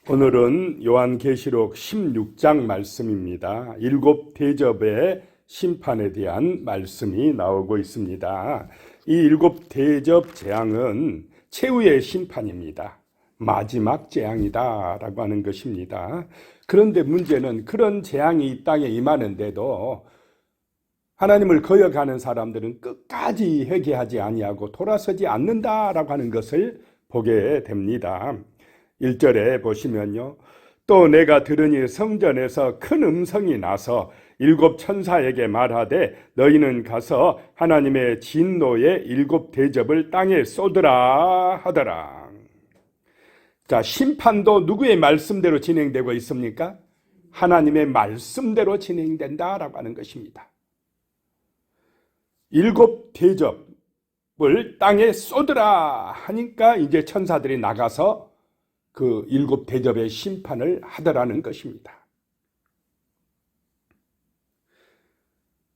오늘은 요한계시록 16장 말씀입니다. 일곱 대접의 심판에 대한 말씀이 나오고 있습니다. 이 일곱 대접 재앙은 최후의 심판입니다. 마지막 재앙이다 라고 하는 것입니다. 그런데 문제는 그런 재앙이 이 땅에 임하는데도 하나님을 거역하는 사람들은 끝까지 회개하지 아니하고 돌아서지 않는다라고 하는 것을 보게 됩니다. 1절에 보시면요, 또 내가 들으니 성전에서 큰 음성이 나서 일곱 천사에게 말하되 너희는 가서 하나님의 진노의 일곱 대접을 땅에 쏟으라 하더라. 자, 심판도 누구의 말씀대로 진행되고 있습니까? 하나님의 말씀대로 진행된다라고 하는 것입니다. 일곱 대접을 땅에 쏟으라 하니까 이제 천사들이 나가서 그 일곱 대접의 심판을 하더라는 것입니다.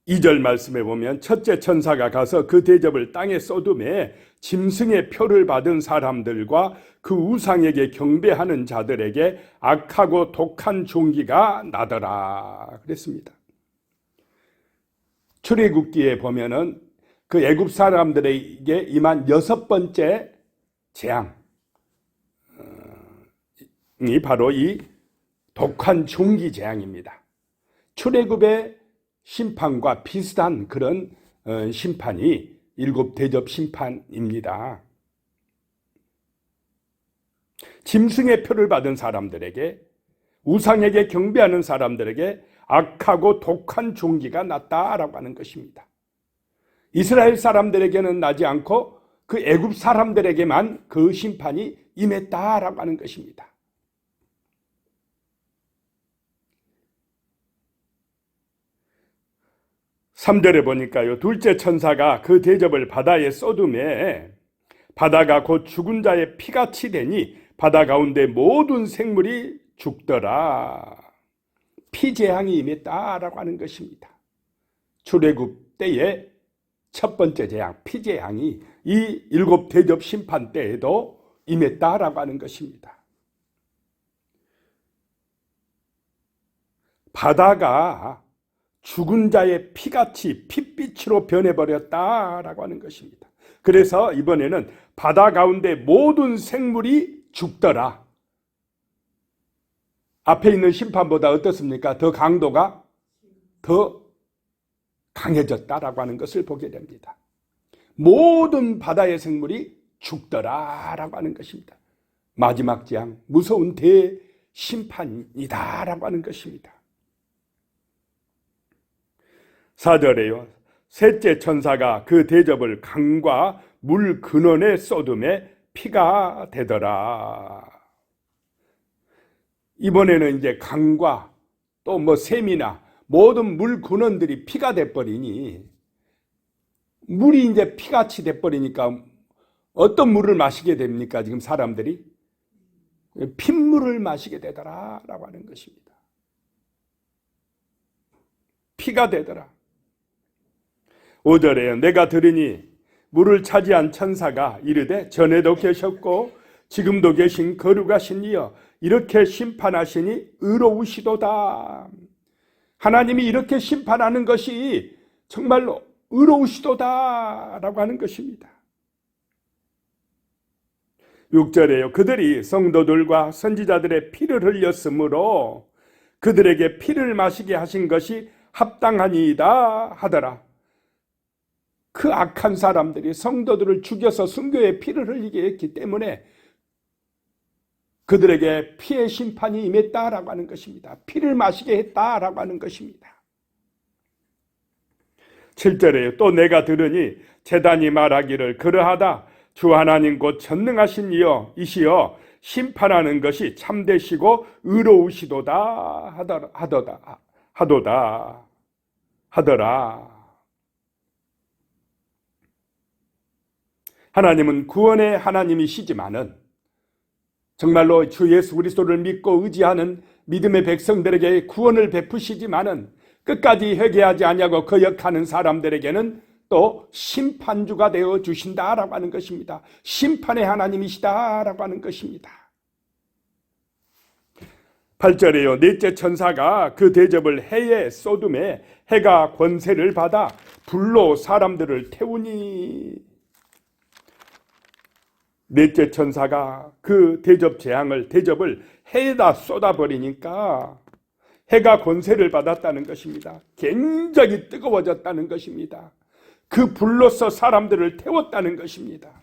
2절 말씀에 보면 첫째 천사가 가서 그 대접을 땅에 쏟음에 짐승의 표를 받은 사람들과 그 우상에게 경배하는 자들에게 악하고 독한 종기가 나더라 그랬습니다. 출애굽기에 보면은 그 애굽 사람들에게 임한 여섯 번째 재앙, 이 바로 이 독한 종기 재앙입니다. 출애굽의 심판과 비슷한 그런 심판이 일곱 대접 심판입니다. 짐승의 표를 받은 사람들에게, 우상에게 경배하는 사람들에게 악하고 독한 종기가 났다라고 하는 것입니다. 이스라엘 사람들에게는 나지 않고 그 애굽 사람들에게만 그 심판이 임했다라고 하는 것입니다. 3절에 보니까요, 둘째 천사가 그 대접을 바다에 쏟음에 바다가 곧 죽은 자의 피같이 되니 바다 가운데 모든 생물이 죽더라. 피재앙이 임했다라고 하는 것입니다. 출애굽 때의 첫 번째 재앙, 피재앙이 이 일곱 대접 심판 때에도 임했다라고 하는 것입니다. 바다가 죽은 자의 피같이 핏빛으로 변해버렸다라고 하는 것입니다. 그래서 이번에는 바다 가운데 모든 생물이 죽더라. 앞에 있는 심판보다 어떻습니까? 더 강도가 더 강해졌다라고 하는 것을 보게 됩니다. 모든 바다의 생물이 죽더라라고 하는 것입니다. 마지막 재앙, 무서운 대심판이다라고 하는 것입니다. 4절에요, 셋째 천사가 그 대접을 강과 물 근원에 쏟음에 피가 되더라. 이번에는 이제 강과 또 뭐 샘이나 모든 물 근원들이 피가 돼버리니, 물이 이제 피같이 돼버리니까 어떤 물을 마시게 됩니까? 지금 사람들이 핏물을 마시게 되더라라고 하는 것입니다. 피가 되더라. 5절에 내가 들으니 물을 차지한 천사가 이르되 전에도 계셨고 지금도 계신 거룩하신 이여 이렇게 심판하시니 의로우시도다. 하나님이 이렇게 심판하는 것이 정말로 의로우시도다 라고 하는 것입니다. 6절에요, 그들이 성도들과 선지자들의 피를 흘렸으므로 그들에게 피를 마시게 하신 것이 합당하니이다 하더라. 그 악한 사람들이 성도들을 죽여서 순교의 피를 흘리게 했기 때문에 그들에게 피의 심판이 임했다라고 하는 것입니다. 피를 마시게 했다라고 하는 것입니다. 7절에요, 또 내가 들으니 제단이 말하기를 그러하다. 주 하나님 곧 전능하신 이여 이시여 심판하는 것이 참되시고 의로우시도다 하더라. 하나님은 구원의 하나님이시지만은 정말로 주 예수 그리스도를 믿고 의지하는 믿음의 백성들에게 구원을 베푸시지만은 끝까지 회개하지 아니하고 거역하는 사람들에게는 또 심판주가 되어 주신다라고 하는 것입니다. 심판의 하나님이시다라고 하는 것입니다. 8절에요. 넷째 천사가 그 대접을 해에 쏟음에 해가 권세를 받아 불로 사람들을 태우니. 넷째 천사가 그 대접을 해에다 쏟아버리니까 해가 권세를 받았다는 것입니다. 굉장히 뜨거워졌다는 것입니다. 그 불로서 사람들을 태웠다는 것입니다.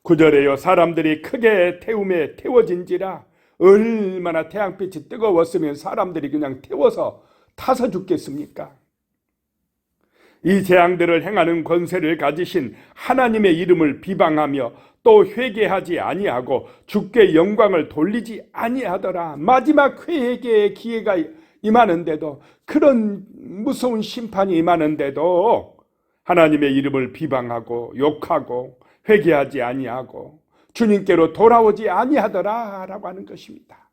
9절에요. 사람들이 크게 태움에 태워진지라. 얼마나 태양빛이 뜨거웠으면 사람들이 그냥 태워서 타서 죽겠습니까? 이 재앙들을 행하는 권세를 가지신 하나님의 이름을 비방하며 또 회개하지 아니하고 주께 영광을 돌리지 아니하더라. 마지막 회개의 기회가 임하는데도, 그런 무서운 심판이 임하는데도 하나님의 이름을 비방하고 욕하고 회개하지 아니하고 주님께로 돌아오지 아니하더라 라고 하는 것입니다.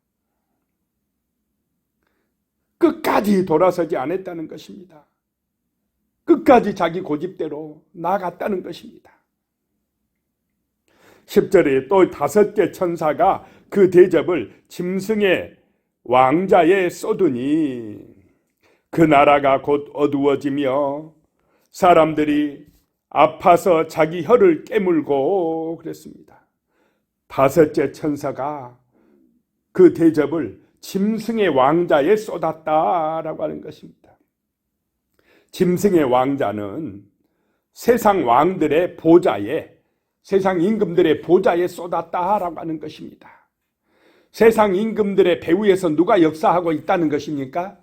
끝까지 돌아서지 않았다는 것입니다. 끝까지 자기 고집대로 나아갔다는 것입니다. 10절에 또 다섯째 천사가 그 대접을 짐승의 왕자에 쏟으니 그 나라가 곧 어두워지며 사람들이 아파서 자기 혀를 깨물고 그랬습니다. 다섯째 천사가 그 대접을 짐승의 왕자에 쏟았다라고 하는 것입니다. 짐승의 왕자는 세상 왕들의 보좌에, 세상 임금들의 보좌에 쏟았다라고 하는 것입니다. 세상 임금들의 배후에서 누가 역사하고 있다는 것입니까?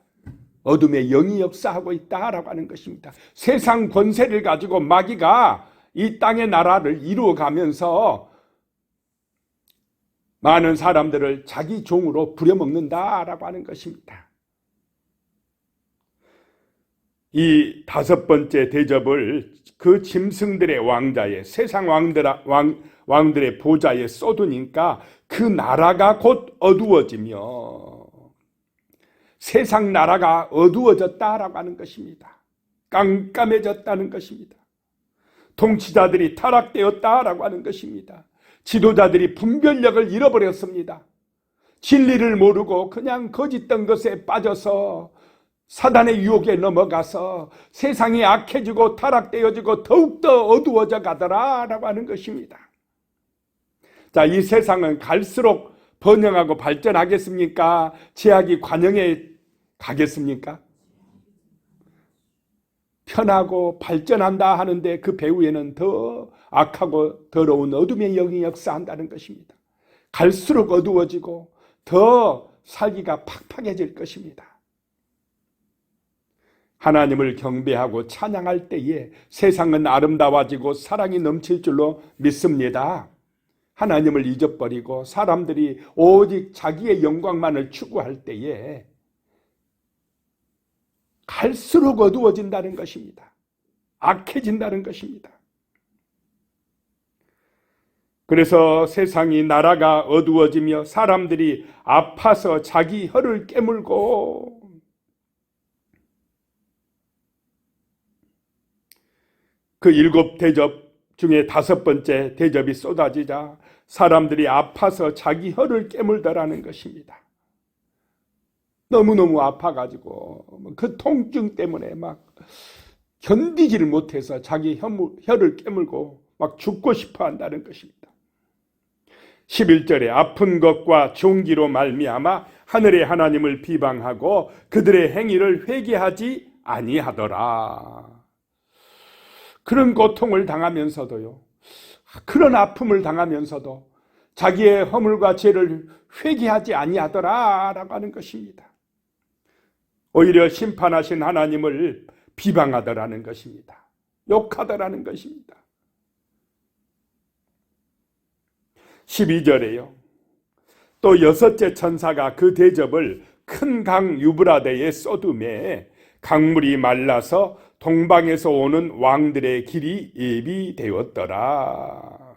어둠의 영이 역사하고 있다라고 하는 것입니다. 세상 권세를 가지고 마귀가 이 땅의 나라를 이루어가면서 많은 사람들을 자기 종으로 부려먹는다라고 하는 것입니다. 이 다섯 번째 대접을 그 짐승들의 왕자에, 세상 왕들의 보좌에 쏟으니까 그 나라가 곧 어두워지며, 세상 나라가 어두워졌다라고 하는 것입니다. 깜깜해졌다는 것입니다. 통치자들이 타락되었다라고 하는 것입니다. 지도자들이 분별력을 잃어버렸습니다. 진리를 모르고 그냥 거짓된 것에 빠져서 사단의 유혹에 넘어가서 세상이 악해지고 타락되어지고 더욱더 어두워져 가더라라고 하는 것입니다. 자, 이 세상은 갈수록 번영하고 발전하겠습니까? 제약이 관영에 가겠습니까? 편하고 발전한다 하는데 그 배후에는 더 악하고 더러운 어둠의 영이 역사한다는 것입니다. 갈수록 어두워지고 더 살기가 팍팍해질 것입니다. 하나님을 경배하고 찬양할 때에 세상은 아름다워지고 사랑이 넘칠 줄로 믿습니다. 하나님을 잊어버리고 사람들이 오직 자기의 영광만을 추구할 때에 갈수록 어두워진다는 것입니다. 악해진다는 것입니다. 그래서 세상이, 나라가 어두워지며 사람들이 아파서 자기 혀를 깨물고, 그 일곱 대접 중에 다섯 번째 대접이 쏟아지자 사람들이 아파서 자기 혀를 깨물더라는 것입니다. 너무너무 아파가지고 그 통증 때문에 막 견디지를 못해서 자기 혀를 깨물고 막 죽고 싶어 한다는 것입니다. 11절에 아픈 것과 종기로 말미암아 하늘의 하나님을 비방하고 그들의 행위를 회개하지 아니하더라. 그런 고통을 당하면서도요, 그런 아픔을 당하면서도 자기의 허물과 죄를 회개하지 아니하더라라고 하는 것입니다. 오히려 심판하신 하나님을 비방하더라는 것입니다. 욕하더라는 것입니다. 12절에요. 또 여섯째 천사가 그 대접을 큰 강 유브라데에 쏟음에 강물이 말라서 동방에서 오는 왕들의 길이 예비되었더라.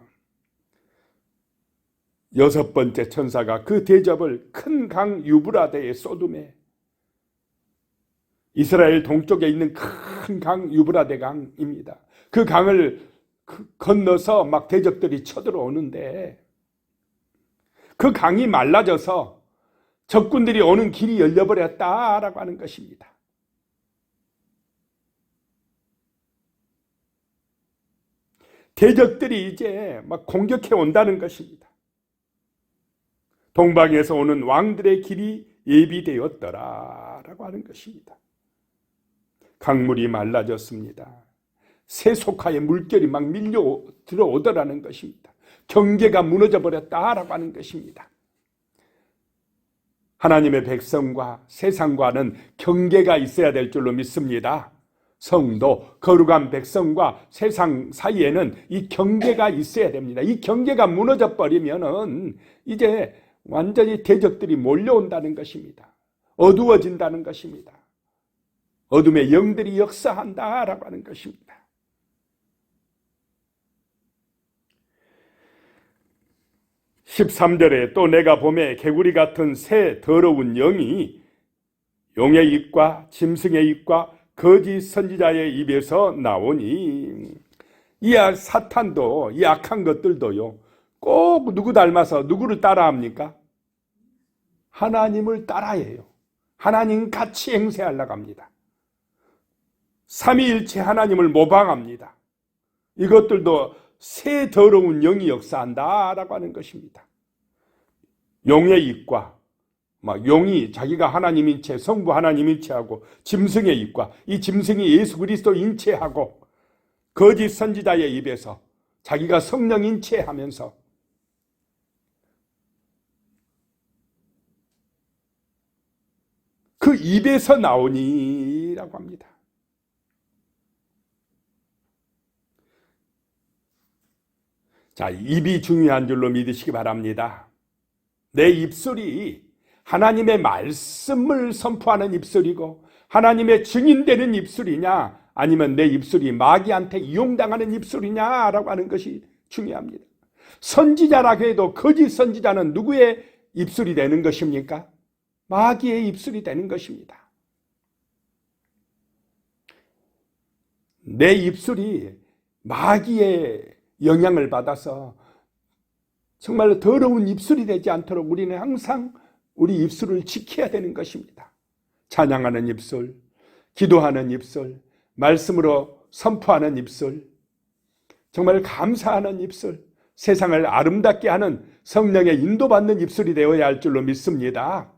여섯 번째 천사가 그 대접을 큰 강 유브라데에 쏟음에, 이스라엘 동쪽에 있는 큰 강 유브라데 강입니다. 그 강을 건너서 막 대적들이 쳐들어오는데 그 강이 말라져서 적군들이 오는 길이 열려버렸다라고 하는 것입니다. 대적들이 이제 막 공격해 온다는 것입니다. 동방에서 오는 왕들의 길이 예비되었더라라고 하는 것입니다. 강물이 말라졌습니다. 세속화의 물결이 막 밀려 들어오더라는 것입니다. 경계가 무너져 버렸다라고 하는 것입니다. 하나님의 백성과 세상과는 경계가 있어야 될 줄로 믿습니다. 성도, 거룩한 백성과 세상 사이에는 이 경계가 있어야 됩니다. 이 경계가 무너져 버리면은 이제 완전히 대적들이 몰려온다는 것입니다. 어두워진다는 것입니다. 어둠의 영들이 역사한다라고 하는 것입니다. (13절에) 또 내가 봄에 개구리 같은 새 더러운 영이 용의 입과 짐승의 입과 거짓 선지자의 입에서 나오니, 이 사탄도, 이 악한 것들도요, 꼭 누구 닮아서 누구를 따라합니까? 하나님을 따라해요. 하나님 같이 행세하려고 합니다. 삼위일체 하나님을 모방합니다. 이것들도 새 더러운 영이 역사한다라고 하는 것입니다. 용의 입과 용이 자기가 하나님인 채, 성부 하나님인 채하고, 짐승의 입과, 이 짐승이 예수 그리스도인 채하고, 거짓 선지자의 입에서 자기가 성령인 채 하면서 그 입에서 나오니라고 합니다. 자, 입이 중요한 줄로 믿으시기 바랍니다. 내 입술이 하나님의 말씀을 선포하는 입술이고 하나님의 증인되는 입술이냐, 아니면 내 입술이 마귀한테 이용당하는 입술이냐라고 하는 것이 중요합니다. 선지자라고 해도 거짓 선지자는 누구의 입술이 되는 것입니까? 마귀의 입술이 되는 것입니다. 내 입술이 마귀의 영향을 받아서 정말 더러운 입술이 되지 않도록 우리는 항상 우리 입술을 지켜야 되는 것입니다. 찬양하는 입술, 기도하는 입술, 말씀으로 선포하는 입술, 정말 감사하는 입술, 세상을 아름답게 하는 성령의 인도받는 입술이 되어야 할 줄로 믿습니다.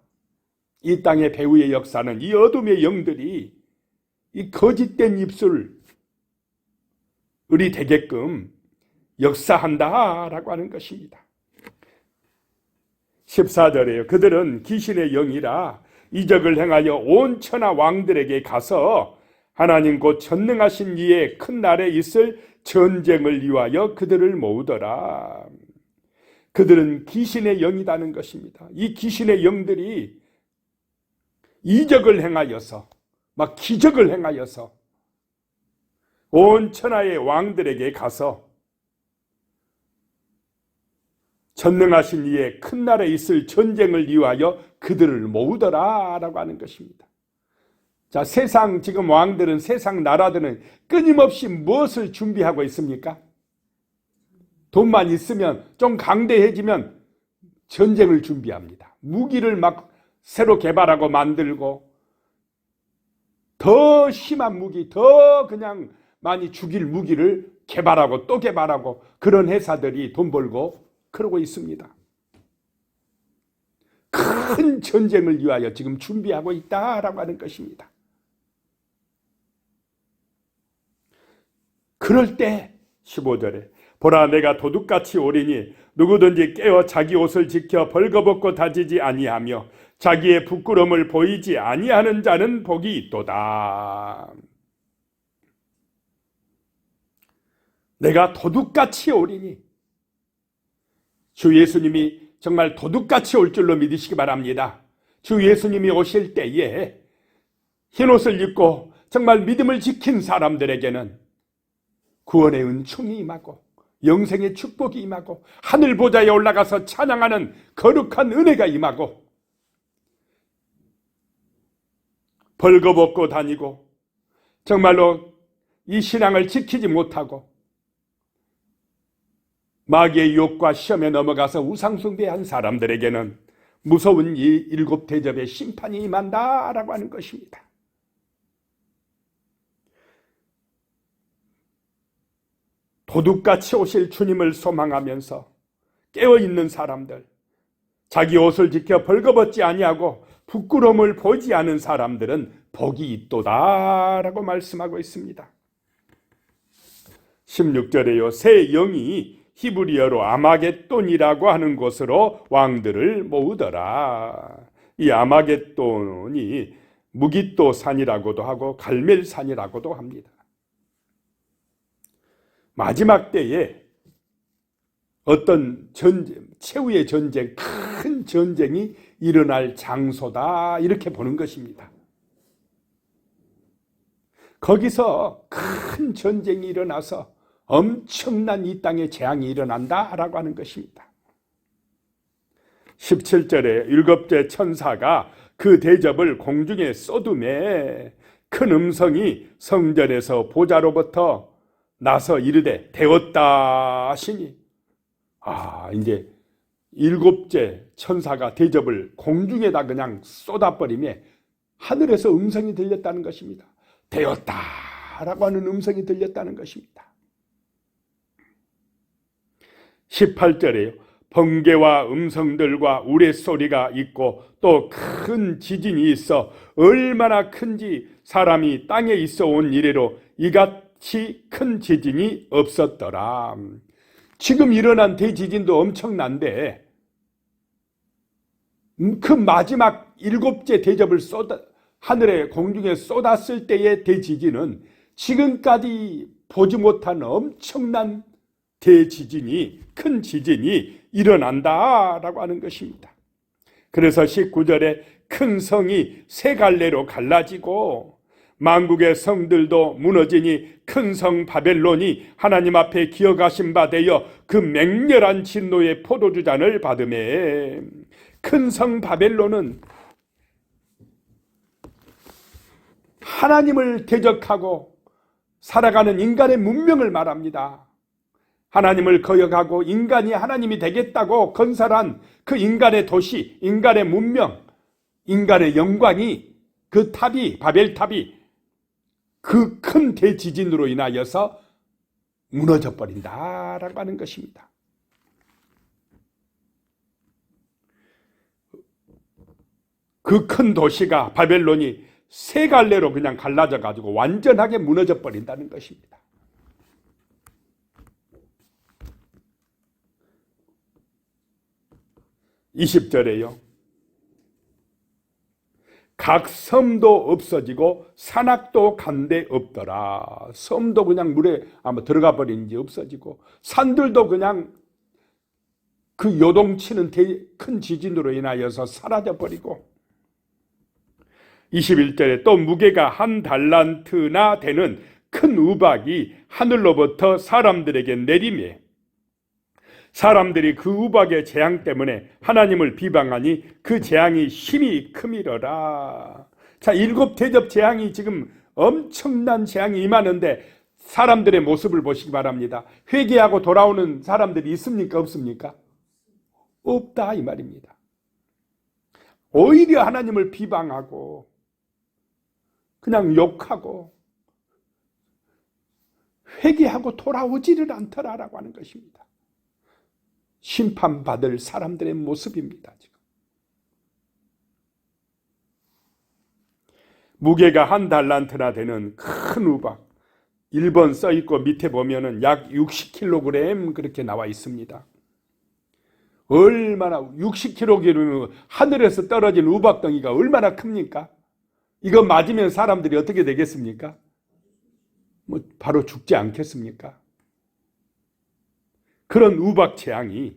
이 땅의 배후의 역사는 이 어둠의 영들이 이 거짓된 입술이 되게끔 역사한다라고 하는 것입니다. 14절에요. 그들은 귀신의 영이라 이적을 행하여 온 천하 왕들에게 가서 하나님 곧 전능하신 이의 큰 날에 있을 전쟁을 위하여 그들을 모으더라. 그들은 귀신의 영이라는 것입니다. 이 귀신의 영들이 이적을 행하여서, 막 기적을 행하여서 온 천하의 왕들에게 가서 전능하신 이의 큰 날에 있을 전쟁을 위하여 그들을 모으더라라고 하는 것입니다. 자, 세상 지금 왕들은, 세상 나라들은 끊임없이 무엇을 준비하고 있습니까? 돈만 있으면, 좀 강대해지면 전쟁을 준비합니다. 무기를 막 새로 개발하고 만들고, 더 심한 무기, 더 그냥 많이 죽일 무기를 개발하고 또 개발하고, 그런 회사들이 돈 벌고 그러고 있습니다. 큰 전쟁을 위하여 지금 준비하고 있다라고 하는 것입니다. 그럴 때 15절에 보라, 내가 도둑같이 오리니 누구든지 깨어 자기 옷을 지켜 벌거벗고 다지지 아니하며 자기의 부끄러움을 보이지 아니하는 자는 복이 있도다. 내가 도둑같이 오리니, 주 예수님이 정말 도둑같이 올 줄로 믿으시기 바랍니다. 주 예수님이 오실 때에 흰옷을 입고 정말 믿음을 지킨 사람들에게는 구원의 은총이 임하고 영생의 축복이 임하고 하늘 보좌에 올라가서 찬양하는 거룩한 은혜가 임하고, 벌거벗고 다니고 정말로 이 신앙을 지키지 못하고 마귀의 유혹과 시험에 넘어가서 우상숭배한 사람들에게는 무서운 이 일곱 대접의 심판이 임한다라고 하는 것입니다. 도둑같이 오실 주님을 소망하면서 깨어있는 사람들, 자기 옷을 지켜 벌거벗지 아니하고 부끄러움을 보지 않은 사람들은 복이 있도다라고 말씀하고 있습니다. 16절에요. 새 영이 히브리어로 아마겟돈이라고 하는 곳으로 왕들을 모으더라. 이 아마겟돈이 무깃도 산이라고도 하고 갈멜산이라고도 합니다. 마지막 때에 어떤 전쟁, 최후의 전쟁, 큰 전쟁이 일어날 장소다 이렇게 보는 것입니다. 거기서 큰 전쟁이 일어나서 엄청난 이 땅에 재앙이 일어난다라고 하는 것입니다. 17절에 일곱째 천사가 그 대접을 공중에 쏟음에 큰 음성이 성전에서 보좌로부터 나서 이르되 되었다 하시니, 이제 일곱째 천사가 대접을 공중에다 그냥 쏟아버리며 하늘에서 음성이 들렸다는 것입니다. 되었다라고 하는 음성이 들렸다는 것입니다. 18절에요. 번개와 음성들과 우레소리가 있고 또 큰 지진이 있어 얼마나 큰지 사람이 땅에 있어 온 이래로 이같이 큰 지진이 없었더라. 지금 일어난 대지진도 엄청난데 그 마지막 일곱째 대접을 하늘에 공중에 쏟았을 때의 대지진은 지금까지 보지 못한 엄청난 대지진이, 큰 지진이 일어난다라고 하는 것입니다. 그래서 19절에 큰 성이 세 갈래로 갈라지고 만국의 성들도 무너지니 큰 성 바벨론이 하나님 앞에 기어가신 바 되어 그 맹렬한 진노의 포도주잔을 받으매, 큰 성 바벨론은 하나님을 대적하고 살아가는 인간의 문명을 말합니다. 하나님을 거역하고 인간이 하나님이 되겠다고 건설한 그 인간의 도시, 인간의 문명, 인간의 영광이, 그 탑이, 바벨탑이 그 큰 대지진으로 인하여서 무너져 버린다라고 하는 것입니다. 그 큰 도시가, 바벨론이 세 갈래로 그냥 갈라져 가지고 완전하게 무너져 버린다는 것입니다. (20절에요) 각 섬도 없어지고 산악도 간데 없더라. 섬도 그냥 물에 아마 들어가 버린지 없어지고 산들도 그냥 그 요동치는 큰 지진으로 인하여서 사라져 버리고, 21절에 또 무게가 1달란트나 되는 큰 우박이 하늘로부터 사람들에게 내리매 사람들이 그 우박의 재앙 때문에 하나님을 비방하니 그 재앙이 심히 크미러라. 자, 일곱 대접 재앙이 지금 엄청난 재앙이 임하는데 사람들의 모습을 보시기 바랍니다. 회개하고 돌아오는 사람들이 있습니까? 없습니까? 없다 이 말입니다. 오히려 하나님을 비방하고 그냥 욕하고 회개하고 돌아오지를 않더라라고 하는 것입니다. 심판받을 사람들의 모습입니다. 지금. 무게가 1달란트나 되는 큰 우박, 1번 써있고 밑에 보면은 약 60kg 그렇게 나와 있습니다. 얼마나 60kg면 하늘에서 떨어진 우박덩이가 얼마나 큽니까? 이거 맞으면 사람들이 어떻게 되겠습니까? 바로 죽지 않겠습니까? 그런 우박 재앙이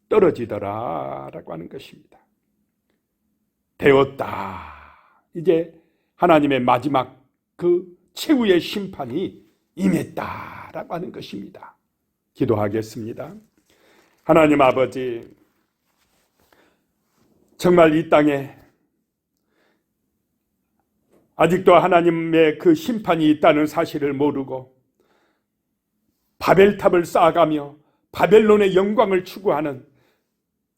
떨어지더라라고 하는 것입니다. 되었다. 이제 하나님의 마지막 그 최후의 심판이 임했다라고 하는 것입니다. 기도하겠습니다. 하나님 아버지, 정말 이 땅에 아직도 하나님의 그 심판이 있다는 사실을 모르고 바벨탑을 쌓아가며 바벨론의 영광을 추구하는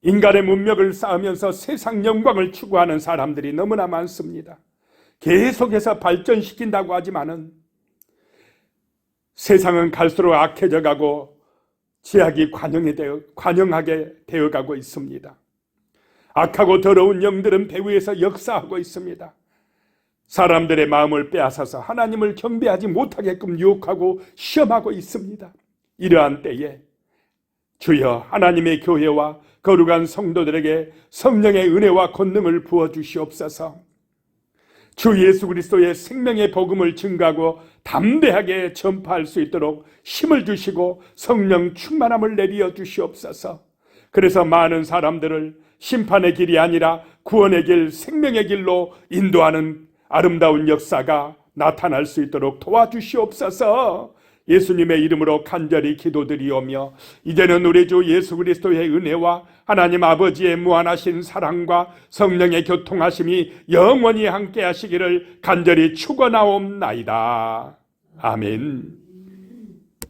인간의 문명을 쌓으면서 세상 영광을 추구하는 사람들이 너무나 많습니다. 계속해서 발전시킨다고 하지만은 세상은 갈수록 악해져 가고 죄악이 관영하게 되어가고 있습니다. 악하고 더러운 영들은 배후에서 역사하고 있습니다. 사람들의 마음을 빼앗아서 하나님을 경배하지 못하게끔 유혹하고 시험하고 있습니다. 이러한 때에 주여 하나님의 교회와 거룩한 성도들에게 성령의 은혜와 권능을 부어주시옵소서. 주 예수 그리스도의 생명의 복음을 증거하고 담대하게 전파할 수 있도록 힘을 주시고 성령 충만함을 내려 주시옵소서. 그래서 많은 사람들을 심판의 길이 아니라 구원의 길, 생명의 길로 인도하는 아름다운 역사가 나타날 수 있도록 도와주시옵소서. 예수님의 이름으로 간절히 기도드리오며 이제는 우리 주 예수 그리스도의 은혜와 하나님 아버지의 무한하신 사랑과 성령의 교통하심이 영원히 함께 하시기를 간절히 축원하옵나이다. 아멘.